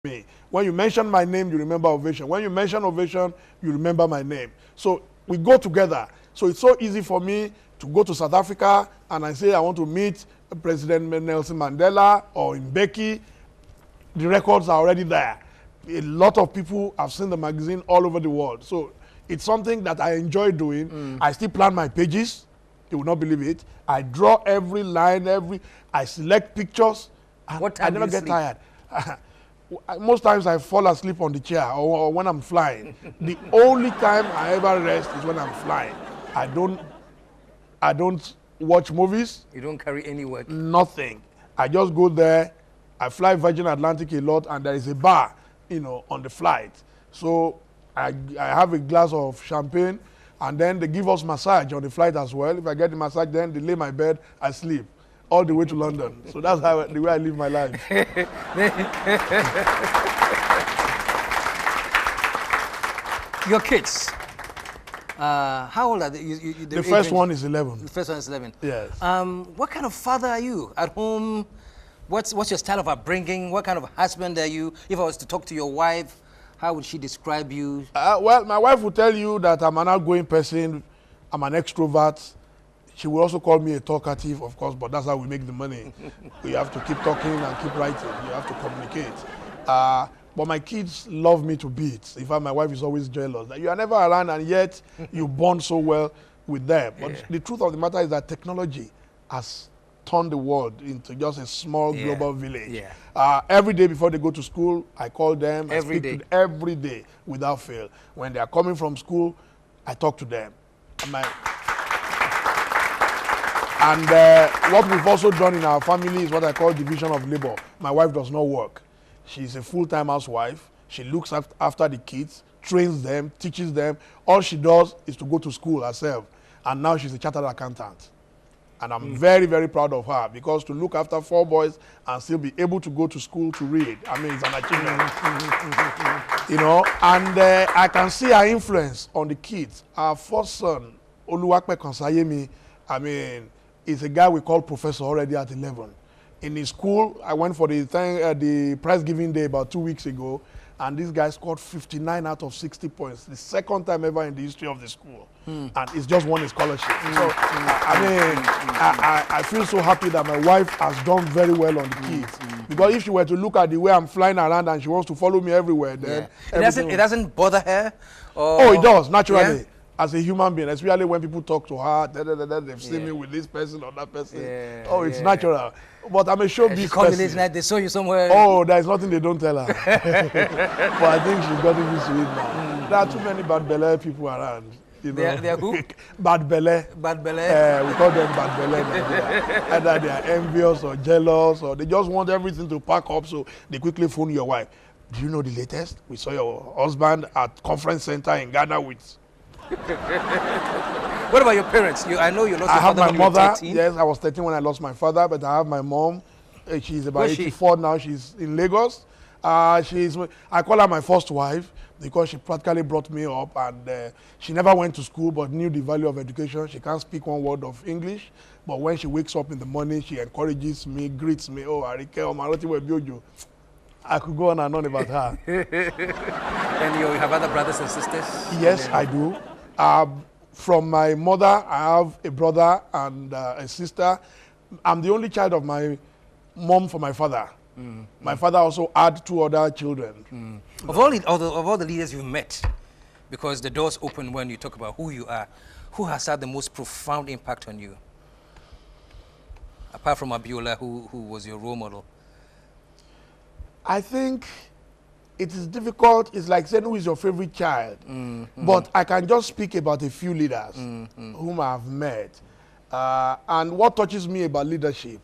me. When you mention my name, you remember Ovation. When you mention Ovation, you remember my name. So we go together. So it's so easy for me to go to South Africa and I say I want to meet President Nelson Mandela or Mbeki. The records are already there. A lot of people have seen the magazine all over the world. So it's something that I enjoy doing. I still plan my pages. You will not believe it. I draw every line, I select pictures. What time I never do you get sleep? tired. Most times I fall asleep on the chair or when I'm flying. The only time I ever rest is when I'm flying. I don't watch movies. You don't carry any work? Nothing. I just go there. I fly Virgin Atlantic a lot and there is a bar, on the flight. So I have a glass of champagne and then they give us massage on the flight as well. If I get the massage, then they lay my bed, I sleep all the way to London. So that's the way I live my life. Your kids, how old are they? The first one is 11. The first one is 11. Yes. What kind of father are you at home? What's your style of upbringing? What kind of husband are you? If I was to talk to your wife, how would she describe you? Well, my wife will tell you that I'm an outgoing person. I'm an extrovert. She will also call me a talkative, of course, but that's how we make the money. You have to keep talking and keep writing. You have to communicate. But my kids love me to bits. In fact, my wife is always jealous that you are never around and yet you bond so well with them. But the truth of the matter is that technology has turned the world into just a small global village. Every day before they go to school, I call them. I speak to them every day without fail. When they are coming from school, I talk to them. And what we've also done in our family is what I call division of labor. My wife does not work. She's a full-time housewife. She looks after the kids, trains them, teaches them. All she does is to go to school herself. And now she's a chartered accountant. And I'm very, very proud of her because to look after 4 boys and still be able to go to school to read, I mean, it's an achievement. And I can see her influence on the kids. Our first son, Oluwakpe Konsayemi, I mean, is a guy we call professor already at 11. In his school, I went for the prize giving day about 2 weeks ago, and this guy scored 59 out of 60 points, the second time ever in the history of the school. And it's just won a scholarship. So, I feel so happy that my wife has done very well on the kids. Because if she were to look at the way I'm flying around and she wants to follow me everywhere, then... It doesn't bother her? Or... Oh, it does, naturally. Yeah? As a human being, especially when people talk to her, they've seen me with this person or that person. It's natural. But I'm a showbiz person. Night, they saw you somewhere. Oh, there's nothing they don't tell her. But I think she's gotten used to it now. There are too many bad belly people around. They are who? Bad belly. Bad belly. We call them bad belly. Either they are envious or jealous or they just want everything to pack up, so they quickly phone your wife. Do you know the latest? We saw your husband at conference center in Ghana with... What about your parents? I know you lost your father when you were 13. I have my mother. Yes, I was 13 when I lost my father, but I have my mom. She's about 84 now. She's in Lagos. I call her my first wife because she practically brought me up, and she never went to school but knew the value of education. She can't speak one word of English, but when she wakes up in the morning, she encourages me, greets me. Oh, Arike, Omaroti Webiojo. I could go on and on about her. And you have other brothers and sisters? Yes, I do. From my mother, I have a brother and a sister. I'm the only child of my mom for my father. My father also had 2 other children. Of all the leaders you've met, because the doors open when you talk about who you are, who has had the most profound impact on you? Apart from Abiola, who was your role model? I think it is difficult. It's like saying, who is your favorite child? But I can just speak about a few leaders whom I have met. And what touches me about leadership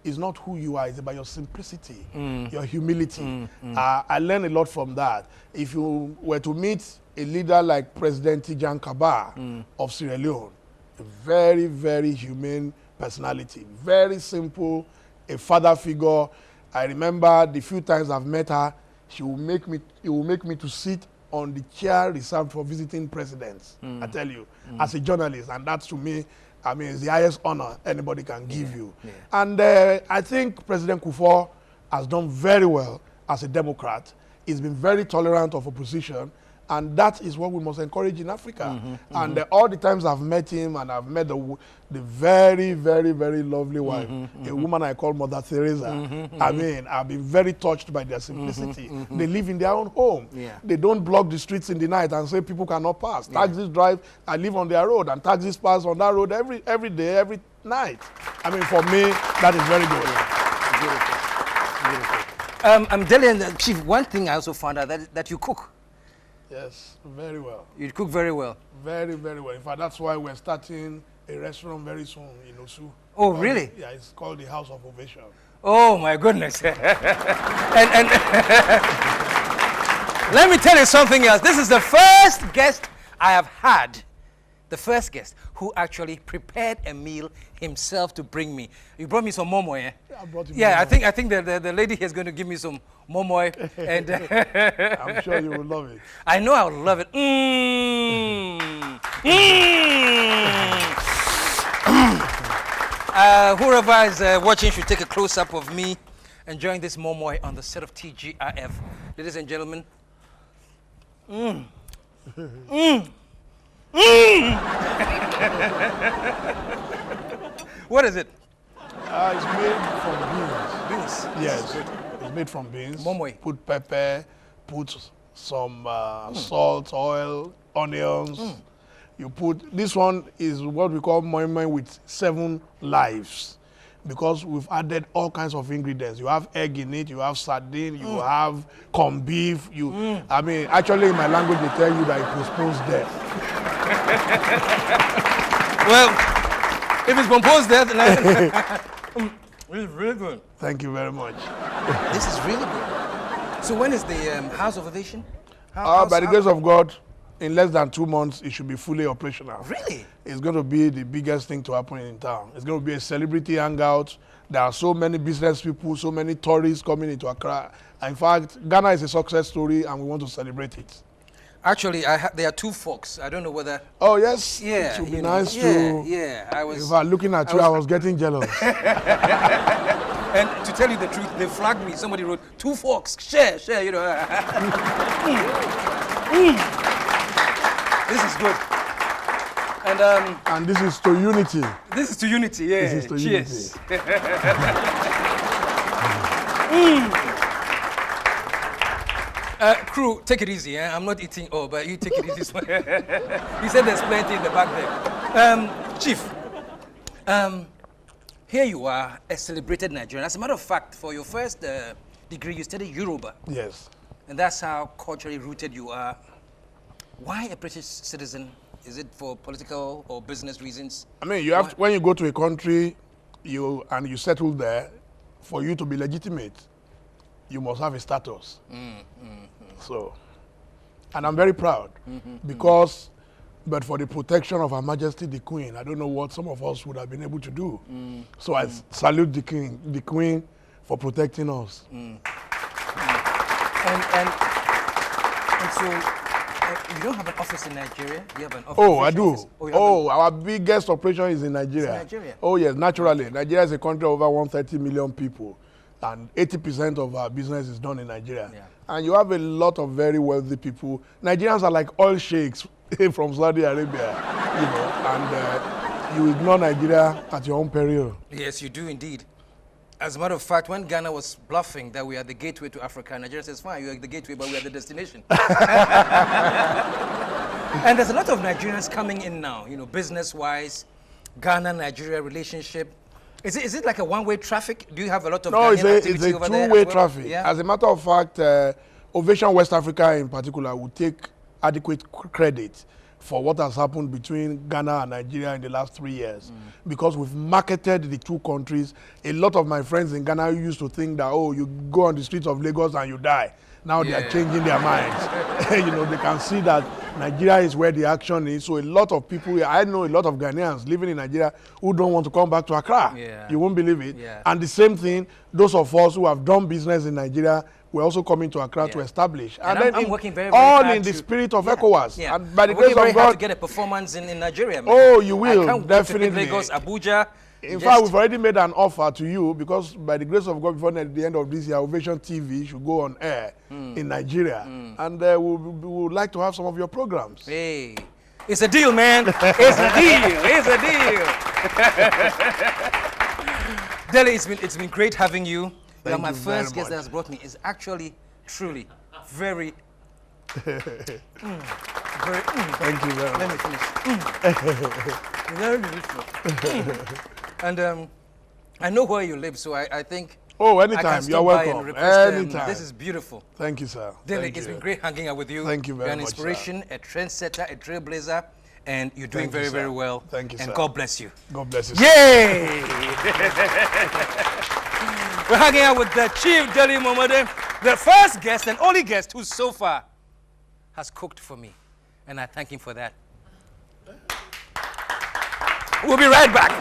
is not who you are, it's about your simplicity, your humility. I learned a lot from that. If you were to meet a leader like President Tijan Kaba of Sierra Leone, a very, very humane personality, very simple, a father figure. I remember the few times I've met her, it will make me to sit on the chair reserved for visiting presidents. I tell you, as a journalist, and that's to me, I mean, it's the highest honor anybody can give you. And I think President Kufuor has done very well as a Democrat. He's been very tolerant of opposition. And that is what we must encourage in Africa. And all the times I've met him, and I've met the very, very, very lovely wife, a woman I call Mother Teresa. I mean, I've been very touched by their simplicity. They live in their own home. They don't block the streets in the night and say people cannot pass. Taxis drive, I live on their road, and taxis pass on that road every day, every night. I mean, for me, that is very good. Beautiful. Dele, and Chief, one thing I also found out that you cook. Yes, very well. You cook very well. Very, very well. In fact, that's why we're starting a restaurant very soon in Osu. Oh, really? Yeah, it's called the House of Ovation. Oh, my goodness. and let me tell you something else. This is the first guest I have had, the first guest who actually prepared a meal himself to bring me. You brought me some momo, eh? Yeah, I brought you Yeah, momo. I think the lady here is going to give me some momo. And I'm sure you will love it. I know I will love it. Whoever is watching should take a close-up of me enjoying this momo on the set of TGIF. Ladies and gentlemen. What is it? It's made from beans. Beans. Yes, it's made from beans. Momo. Put pepper, put some salt, oil, onions. You put, this one is what we call moi moi with 7 lives, because we've added all kinds of ingredients. You have egg in it, you have sardine, you have corned beef. I mean, actually in my language they tell you that it postpones death. Well, if it's composed death, it's really good. Thank you very much. This is really good. So when is the House of Ovation? By the grace of God, in less than 2 months, it should be fully operational. Really? It's going to be the biggest thing to happen in town. It's going to be a celebrity hangout. There are so many business people, so many tourists coming into Accra. In fact, Ghana is a success story, and we want to celebrate it. Actually, there are 2 forks. I don't know whether... Oh, yes? Yeah. It would be nice to... Yeah, I was... In fact, looking at you, I was getting jealous. And to tell you the truth, they flagged me. Somebody wrote, 2 forks, share, you know. This is good. And this is to unity. This is to unity, yeah. This is to Cheers. Crew, take it easy. I'm not eating all, but you take it easy. He said there's plenty in the back there. Chief, here you are, a celebrated Nigerian. As a matter of fact, for your first degree, you studied Yoruba. Yes. And that's how culturally rooted you are. Why a British citizen? Is it for political or business reasons? I mean, you have to, when you go to a country, you settle there, for you to be legitimate, you must have a status. So, and I'm very proud because, but for the protection of Her Majesty the Queen, I don't know what some of us would have been able to do. So I salute the Queen for protecting us. And so, you don't have an office in Nigeria? You have an office? Oh, I do. Office? Our biggest operation is in Nigeria. It's in Nigeria? Oh, yes, naturally. Nigeria is a country of over 130 million people, and 80% of our business is done in Nigeria. Yeah. And you have a lot of very wealthy people. Nigerians are like oil sheikhs from Saudi Arabia, you know, and you ignore Nigeria at your own peril. Yes, you do indeed. As a matter of fact, when Ghana was bluffing that we are the gateway to Africa, Nigeria says, fine, you are the gateway, but we are the destination. And there's a lot of Nigerians coming in now, you know, business-wise, Ghana-Nigeria relationship. Is it like a one-way traffic? Do you have a lot of No, Ghanaian it's a activity over there? two-way Well? traffic. Yeah? As a matter of fact, Ovation West Africa in particular will take adequate credit for what has happened between Ghana and Nigeria in the last 3 years. Because we've marketed the 2 countries. A lot of my friends in Ghana used to think that, oh, you go on the streets of Lagos and you die. Now they are changing their minds. You know, they can see that Nigeria is where the action is. So a lot of people, I know a lot of Ghanaians living in Nigeria who don't want to come back to Accra. Yeah. You won't believe it. Yeah. And the same thing, those of us who have done business in Nigeria, we're also coming to Accra to establish. And then I'm working very, very all hard in the to- spirit of ECOWAS. Yeah. And by the I'm working grace very of hard God, to get a performance in Nigeria, man. oh, you will, I can't definitely. Wait to Lagos, Abuja, In fact, we've already made an offer to you because by the grace of God, before the end of this year, Ovation TV should go on air in Nigeria. And we would like to have some of your programs. Hey, it's a deal, man. It's a deal. It's a deal. Dele, it's been great having you. You are my first guest that has brought me. It's actually, truly, very... Thank you very much. Let me finish. Very beautiful. And I know where you live, so I think... Oh, anytime. You're welcome. Anytime. This is beautiful. Thank you, sir. Dele, it's been great hanging out with you. Thank you very much, You're an inspiration, sir. A trendsetter, a trailblazer, and you're doing very, very well. Thank you, sir. And God bless you. God bless you, sir. Yay! We're hanging out with the Chief Dele Momodu, the first guest and only guest who so far has cooked for me. And I thank him for that. We'll be right back.